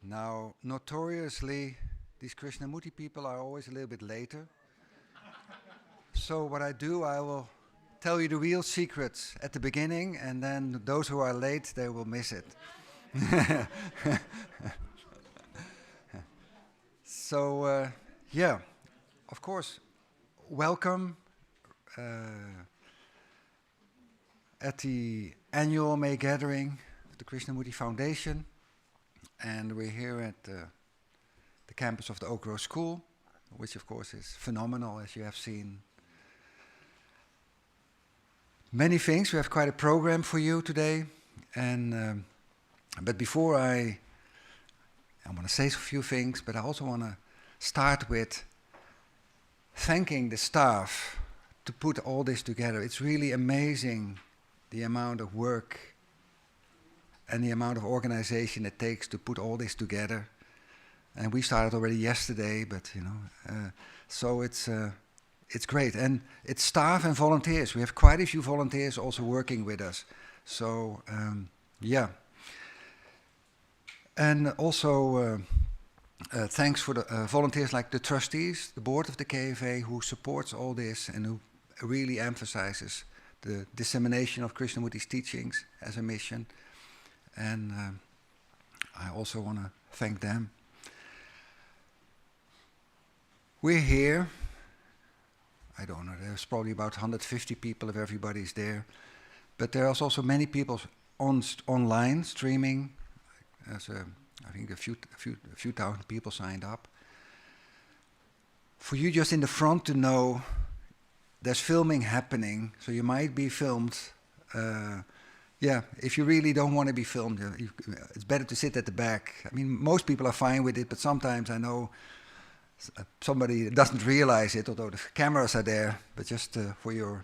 Now, notoriously, these Krishnamurti people are always a little bit later. So what I do, I will tell you the real secrets at the beginning, and then those who are late, they will miss it. So, yeah, of course, welcome at the annual May gathering of the Krishnamurti Foundation. And we're here at the campus of the Oak Grove School, which of course is phenomenal, as you have seen. Many things. We have quite a program for you today. And but before I want to say a few things, but I also want to start with thanking the staff to put all this together. It's really amazing the amount of work and the amount of organization it takes to put all this together. And we started already yesterday, but so it's great. And it's staff and volunteers. We have quite a few volunteers also working with us. So yeah. And also thanks for the volunteers like the trustees, the board of the KFA, who supports all this and who really emphasizes the dissemination of Krishnamurti's teachings as a mission. And I also want to thank them. We're here. I don't know, there's probably about 150 people if everybody's there. But there's also many people online streaming. I think a few thousand people signed up. For you just in the front to know, there's filming happening, so you might be filmed. Yeah, if you really don't want to be filmed, it's better to sit at the back. I mean, most people are fine with it, but sometimes I know somebody doesn't realize it, although the cameras are there, but just for your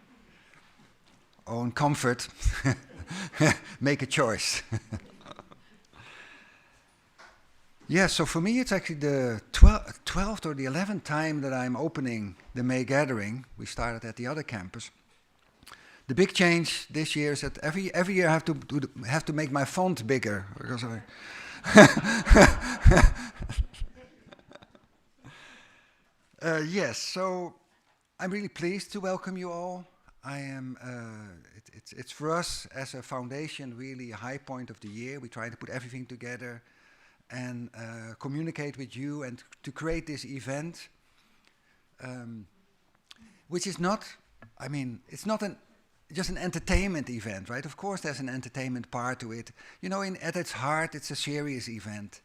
own comfort, make a choice. Yeah, so for me it's actually the 12th or the 11th time that I'm opening the May Gathering. We started at the other campus. The big change this year is that every year I have to make my font bigger because yes, so I'm really pleased to welcome you all. I am. It's for us as a foundation really a high point of the year. We try to put everything together and communicate with you and to create this event, which is not. I mean, it's not just an entertainment event, right? Of course, there's an entertainment part to it. You know, at its heart, it's a serious event.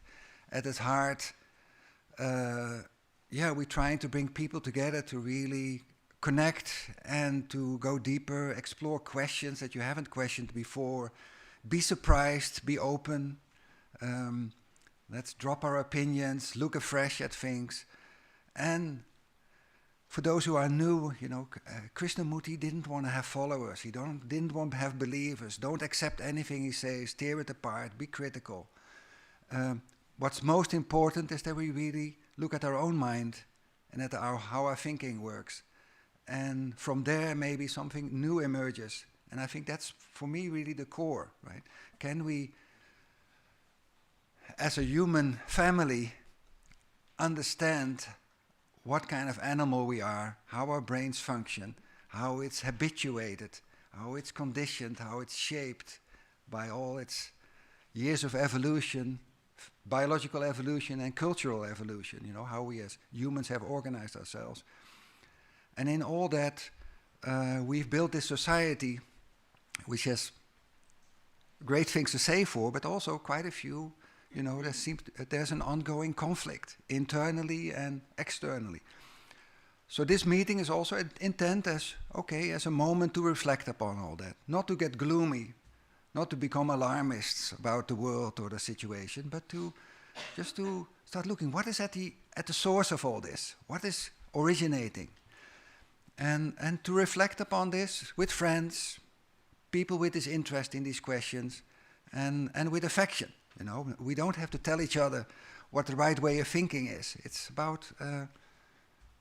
At its heart, yeah, we're trying to bring people together to really connect and to go deeper, explore questions that you haven't questioned before, be surprised, be open. Let's drop our opinions, look afresh at things. And for those who are new, you know, Krishnamurti didn't want to have followers. He didn't want to have believers. Don't accept anything he says. Tear it apart. Be critical. What's most important is that we really look at our own mind and at how our thinking works. And from there, maybe something new emerges. And I think that's, for me, really the core, right? Can we, as a human family, understand what kind of animal we are, how our brains function, how it's habituated, how it's conditioned, how it's shaped by all its years of evolution, biological evolution and cultural evolution, you know, how we as humans have organized ourselves. And in all that, we've built this society which has great things to say for, but also quite a few. You know, there's an ongoing conflict, internally and externally. So this meeting is also intent as a moment to reflect upon all that. Not to get gloomy, not to become alarmists about the world or the situation, but just to start looking, what is at the source of all this? What is originating? And to reflect upon this with friends, people with this interest in these questions, and with affection. You know, we don't have to tell each other what the right way of thinking is. It's about,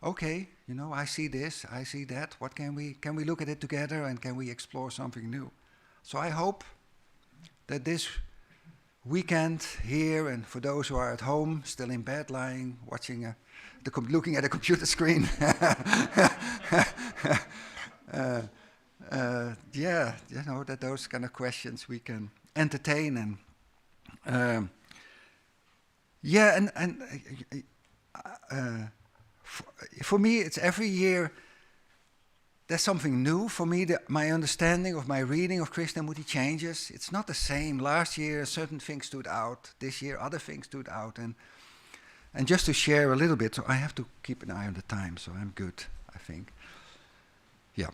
okay, you know, I see this, I see that. What can we look at it together and can we explore something new? So I hope that this weekend here, and for those who are at home, still in bed, lying, watching, looking at a computer screen. Yeah, you know, that those kind of questions we can entertain and yeah, and for me, it's every year there's something new. For me, my understanding of my reading of Krishnamurti changes. It's not the same. Last year, certain things stood out. This year, other things stood out. And just to share a little bit, so I have to keep an eye on the time, so I'm good, I think. Yeah.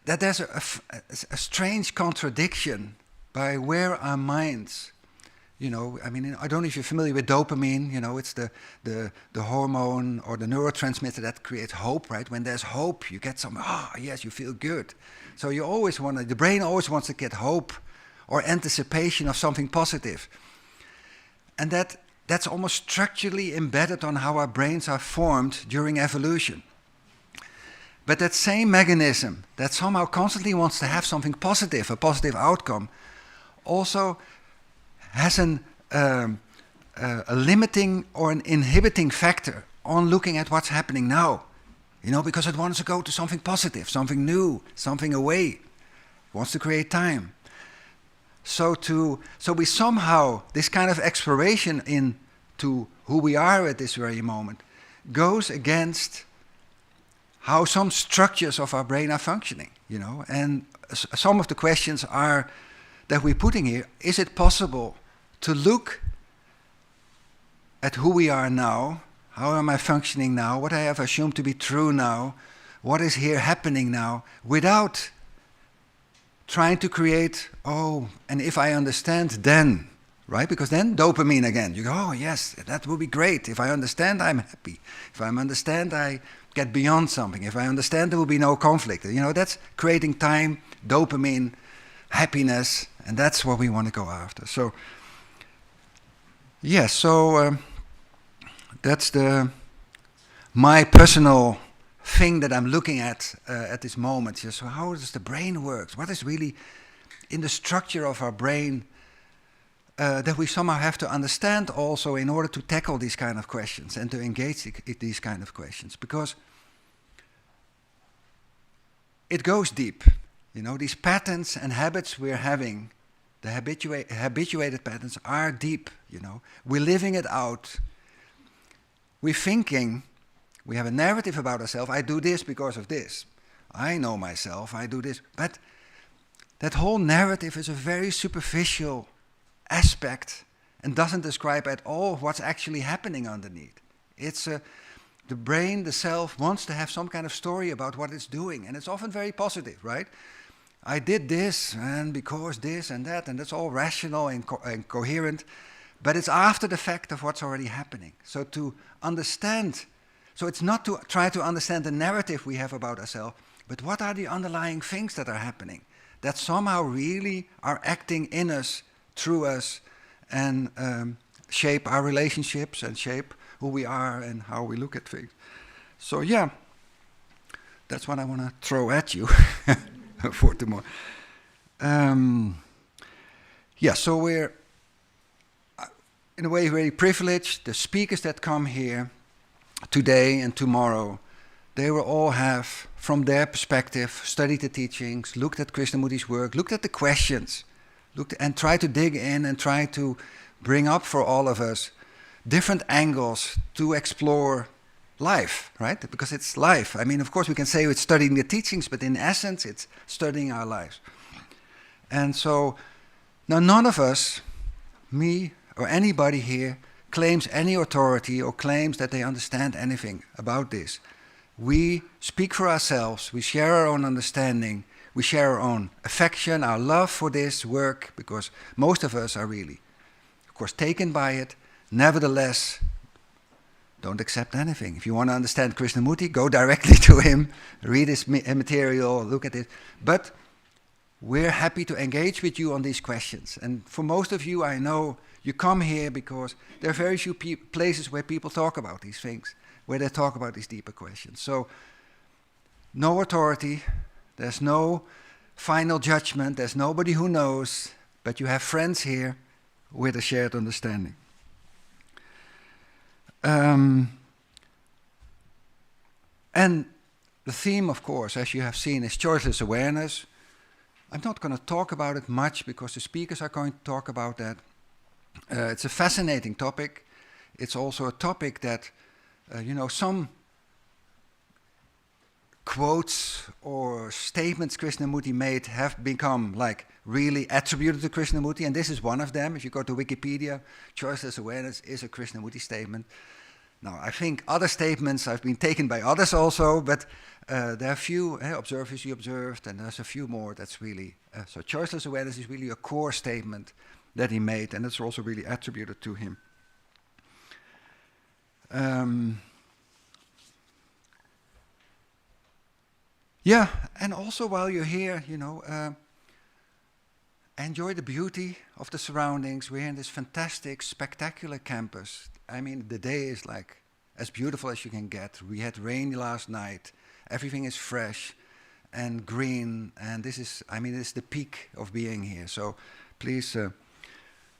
That there's a strange contradiction by where our minds, you know, I mean, I don't know if you're familiar with dopamine, you know, it's the hormone or the neurotransmitter that creates hope, right? When there's hope, you get some, yes, you feel good. So you always want to, the brain always wants to get hope or anticipation of something positive. And that's almost structurally embedded on how our brains are formed during evolution. But that same mechanism that somehow constantly wants to have something positive, a positive outcome, also has a limiting or an inhibiting factor on looking at what's happening now. You know, because it wants to go to something positive, something new, something away, wants to create time. So we somehow, this kind of exploration into who we are at this very moment goes against how some structures of our brain are functioning, you know. And some of the questions are that we're putting here, is it possible to look at who we are now, how am I functioning now, what I have assumed to be true now, what is here happening now, without trying to create, and if I understand then, right? Because then dopamine again, you go, oh yes, that will be great. If I understand, I'm happy. If I understand, I get beyond something. If I understand, there will be no conflict. You know, that's creating time, dopamine, happiness, and that's what we want to go after. So, yes, that's my personal thing that I'm looking at this moment. So how does the brain work? What is really in the structure of our brain that we somehow have to understand also in order to tackle these kind of questions and to engage in these kind of questions? Because it goes deep. You know, these patterns and habits we're having, the habituated patterns are deep, you know. We're living it out. We're thinking, we have a narrative about ourselves, I do this because of this. I know myself, I do this. But that whole narrative is a very superficial aspect and doesn't describe at all what's actually happening underneath. It's the brain, the self, wants to have some kind of story about what it's doing, and it's often very positive, right? I did this, and because this and that, and that's all rational and coherent, but it's after the fact of what's already happening. So to understand, so it's not to try to understand the narrative we have about ourselves, but what are the underlying things that are happening that somehow really are acting in us, through us, and shape our relationships and shape who we are and how we look at things. So yeah, that's what I want to throw at you for tomorrow. Yeah, so we're in a way very privileged. The speakers that come here today and tomorrow, they will all have, from their perspective, studied the teachings, looked at Krishnamurti's work, looked at the questions, and tried to dig in and try to bring up for all of us different angles to explore life, right? Because it's life. I mean, of course, we can say it's studying the teachings, but in essence, it's studying our lives. And so, now none of us, me or anybody here, claims any authority or claims that they understand anything about this. We speak for ourselves, we share our own understanding, we share our own affection, our love for this work, because most of us are really, of course, taken by it. Nevertheless, don't accept anything. If you want to understand Krishnamurti, go directly to him, read his material, look at it. But we're happy to engage with you on these questions. And for most of you, I know you come here because there are very few places where people talk about these things, where they talk about these deeper questions. So, no authority, there's no final judgment. There's nobody who knows, but you have friends here with a shared understanding. And the theme, of course, as you have seen, is choiceless awareness. I'm not going to talk about it much because the speakers are going to talk about that. It's a fascinating topic. It's also a topic that, some quotes or statements Krishnamurti made have become like really attributed to Krishnamurti, and this is one of them. If you go to Wikipedia, choiceless awareness is a Krishnamurti statement. Now, I think other statements have been taken by others also, but there are a few observers you observed, and there's a few more that's really, so choiceless awareness is really a core statement that he made, and it's also really attributed to him. Yeah, and also while you're here, enjoy the beauty of the surroundings. We're in this fantastic, spectacular campus. I mean, the day is like as beautiful as you can get. We had rain last night. Everything is fresh and green, and this is the peak of being here. So please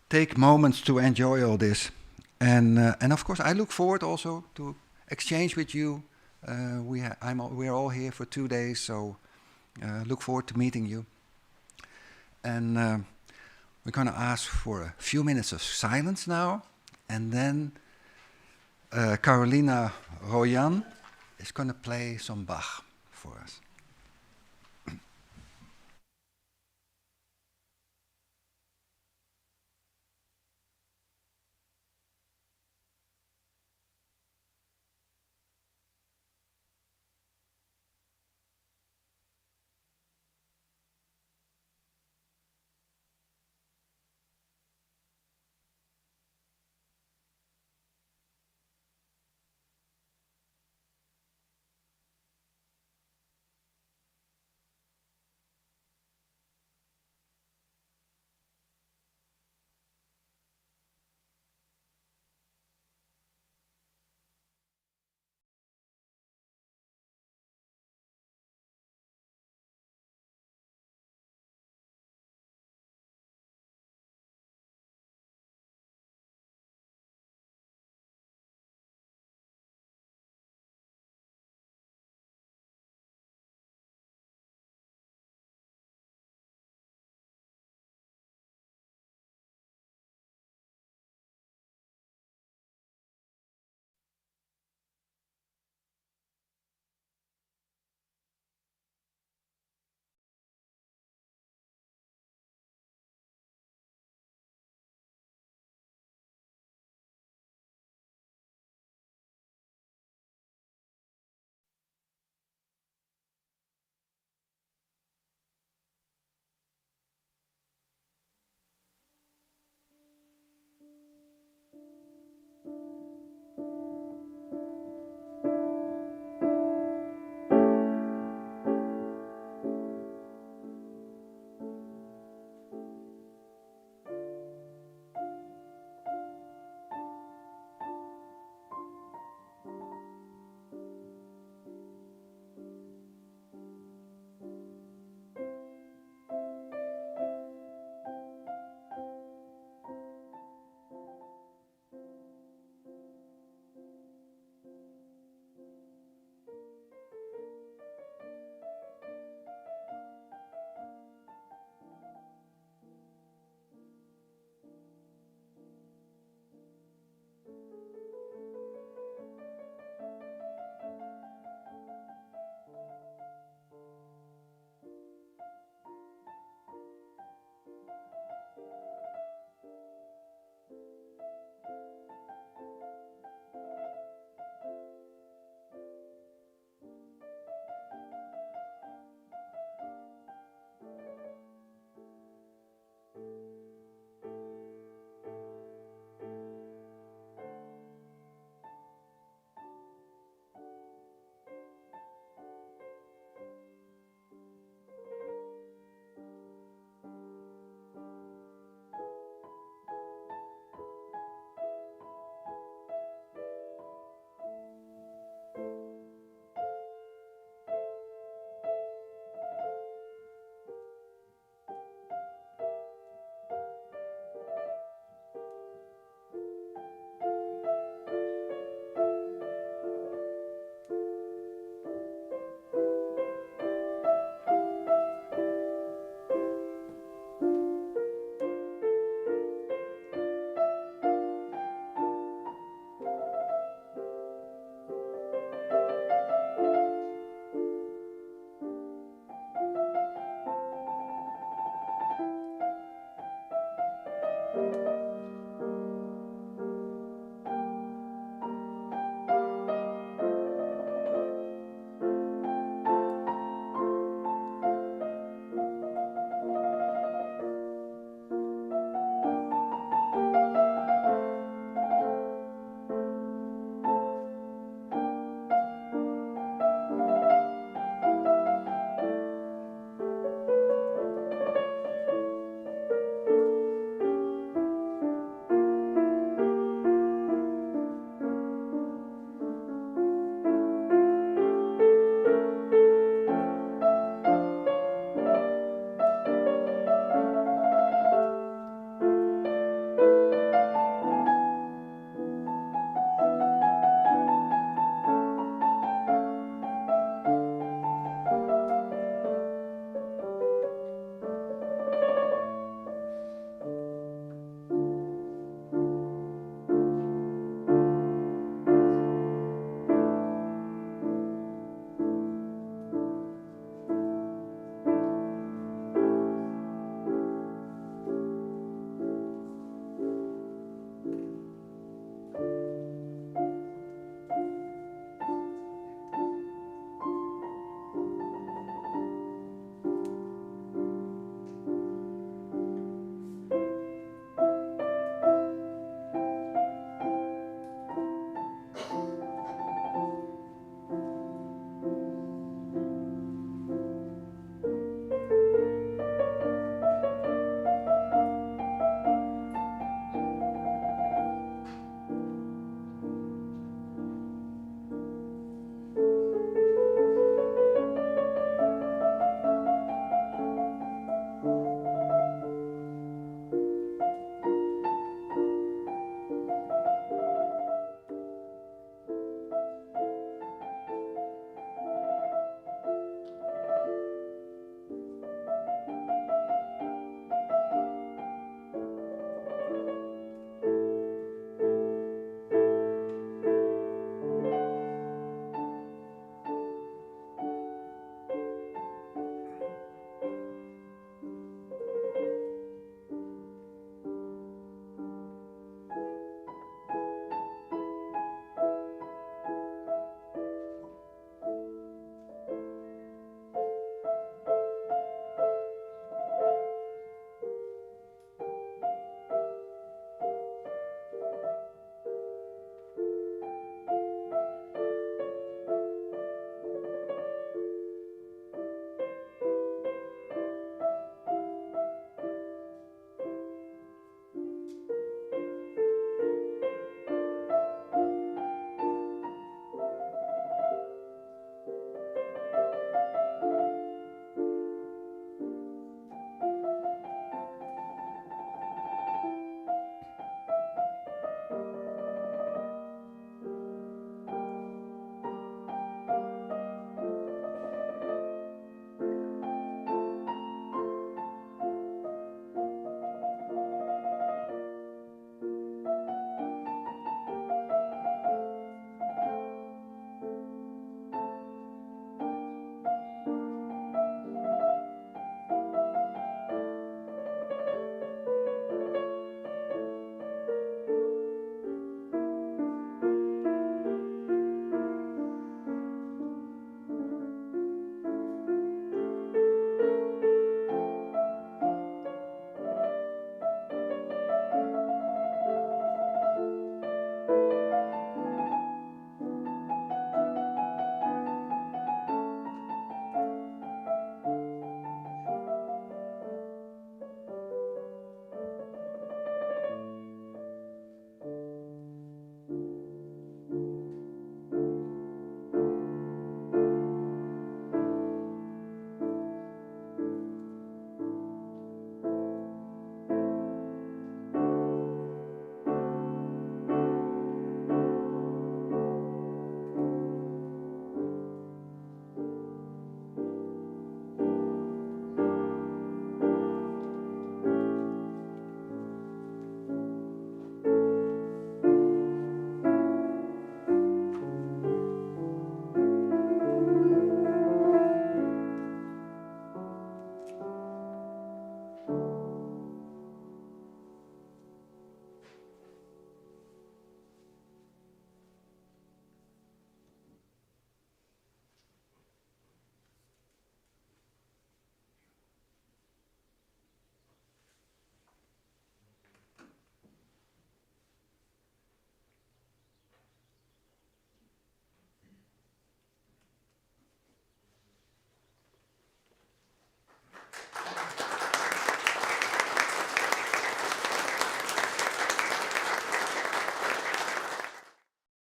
take moments to enjoy all this. And of course, I look forward also to exchange with you. We're all here for 2 days, so look forward to meeting you. And we're going to ask for a few minutes of silence now, and then Karolina Rojahn is going to play some Bach for us.